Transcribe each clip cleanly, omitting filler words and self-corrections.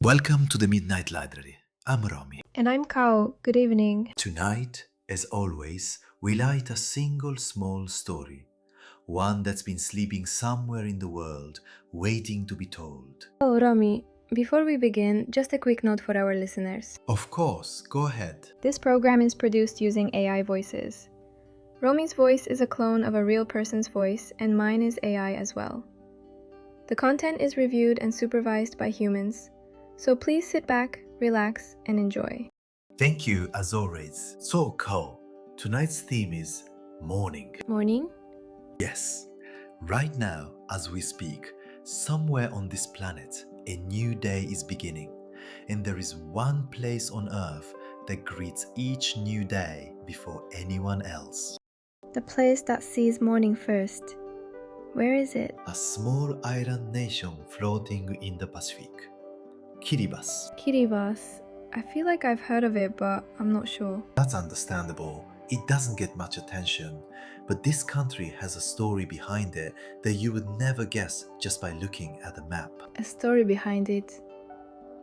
Welcome to the Midnight Library. I'm Romi. And I'm Kao. Good evening. Tonight, as always, we light a single small story, one that's been sleeping somewhere in the world, waiting to be told. Oh, Romy, before we begin, just a quick note for our listeners. Of course, go ahead. This program is produced using AI voices. Romy's voice is a clone of a real person's voice, and mine is AI as well. The content is reviewed and supervised by humans, so please sit back, relax, and enjoy. Thank you as always. So, Ko, tonight's theme is morning. Morning? Yes, right now, as we speak, somewhere on this planet, a new day is beginning, and there is one place on Earth that greets each new day before anyone else. The place that sees morning first. Where is it? A small island nation floating in the Pacific. Kiribati. Kiribati. I feel like I've heard of it, but I'm not sure. That's understandable. It doesn't get much attention, but this country has a story behind it that you would never guess just by looking at the map. A story behind it.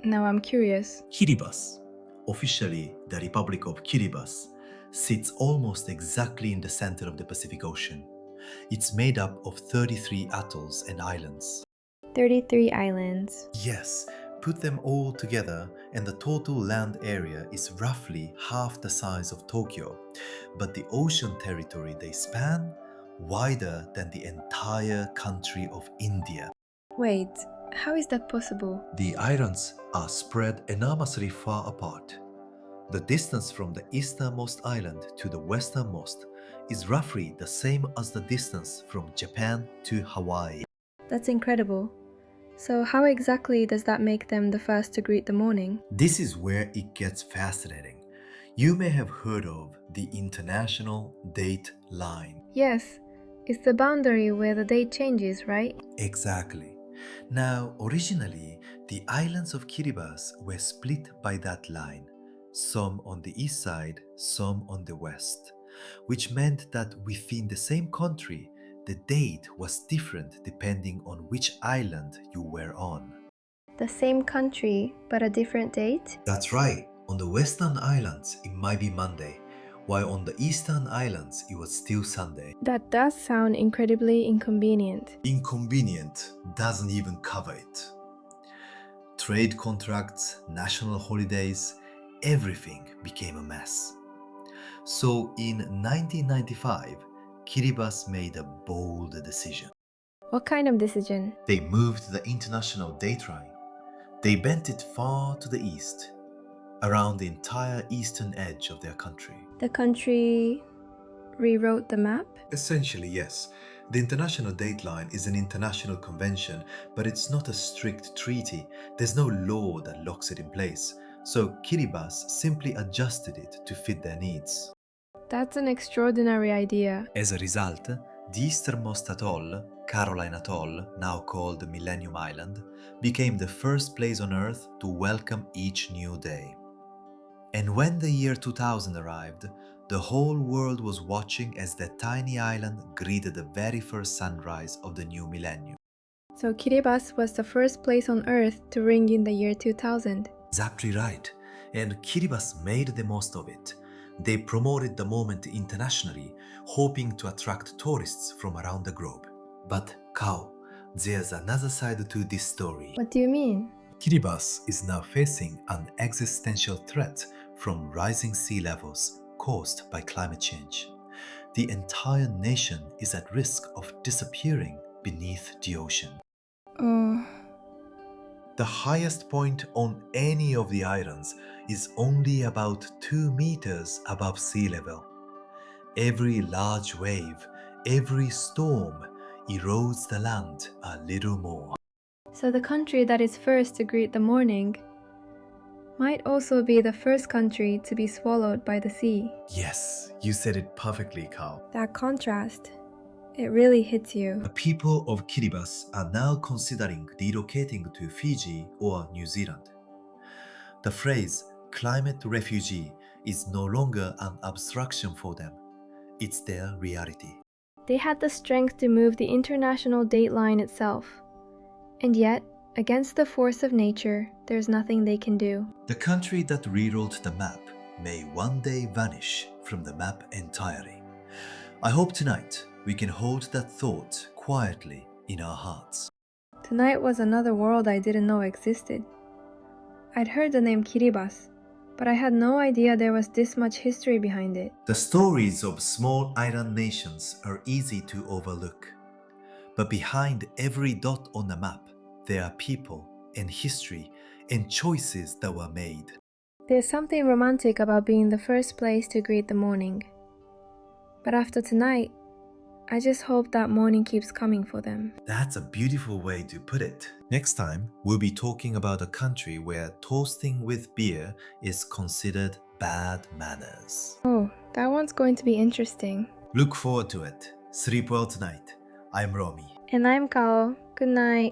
Now I'm curious. Kiribati, officially the Republic of Kiribati, sits almost exactly in the center of the Pacific Ocean. It's made up of 33 atolls and islands. 33 islands. Yes, put them all together and the total land area is roughly half the size of Tokyo, but the ocean territory they span wider than the entire country of India. Wait, how is that possible? The islands are spread enormously far apart. The distance from the easternmost island to the westernmost is roughly the same as the distance from Japan to Hawaii. That's incredible. So how exactly does that make them the first to greet the morning? This is where it gets fascinating. You may have heard of the International Date Line. Yes, it's the boundary where the date changes, right? Exactly. Now, originally, the islands of Kiribati were split by that line, some on the east side, some on the west, which meant that within the same country, the date was different depending on which island you were on. The same country, but a different date? That's right. On the western islands, it might be Monday, while on the eastern islands, it was still Sunday. That does sound incredibly inconvenient. Inconvenient doesn't even cover it. Trade contracts, national holidays, everything became a mess. So in 1995, Kiribati made a bold decision. What kind of decision? They moved the international date line. They bent it far to the east, around the entire eastern edge of their country. The country rewrote the map? Essentially, yes. The International Date Line is an international convention, but it's not a strict treaty. There's no law that locks it in place. So Kiribati simply adjusted it to fit their needs. That's an extraordinary idea. As a result, the easternmost atoll, Caroline Atoll, now called Millennium Island, became the first place on Earth to welcome each new day. And when the year 2000 arrived, the whole world was watching as that tiny island greeted the very first sunrise of the new millennium. So Kiribati was the first place on Earth to ring in the year 2000. Exactly right. And Kiribati made the most of it. They promoted the moment internationally, hoping to attract tourists from around the globe. But Kao, there's another side to this story. What do you mean? Kiribati is now facing an existential threat from rising sea levels caused by climate change. The entire nation is at risk of disappearing beneath the ocean. Oh, The highest point on any of the islands is only about 2 meters above sea level. Every large wave, every storm erodes the land a little more. so the country that is first to greet the morning might also be the first country to be swallowed by the sea. Yes, you said it perfectly, Kao. That contrast, it really hits you. The people of Kiribati are now considering relocating to Fiji or New Zealand. The phrase climate refugee is no longer an abstraction for them. It's their reality. They had the strength to move the international date line itself. And yet, Against the force of nature, there's nothing they can do. The country that rewrote the map may one day vanish from the map entirely. I hope tonight we can hold that thought quietly in our hearts. Tonight was another world I didn't know existed. I'd heard the name Kiribati, but I had no idea there was this much history behind it. The stories of small island nations are easy to overlook. But behind every dot on the map, there are people and history and choices that were made. There's something romantic about being the first place to greet the morning. But after tonight, I just hope that morning keeps coming for them. That's a beautiful way to put it. Next time, we'll be talking about a country where toasting with beer is considered bad manners. Oh, that one's going to be interesting. Look forward to it. Sleep well tonight. I'm Romi. And I'm Kao. Good night.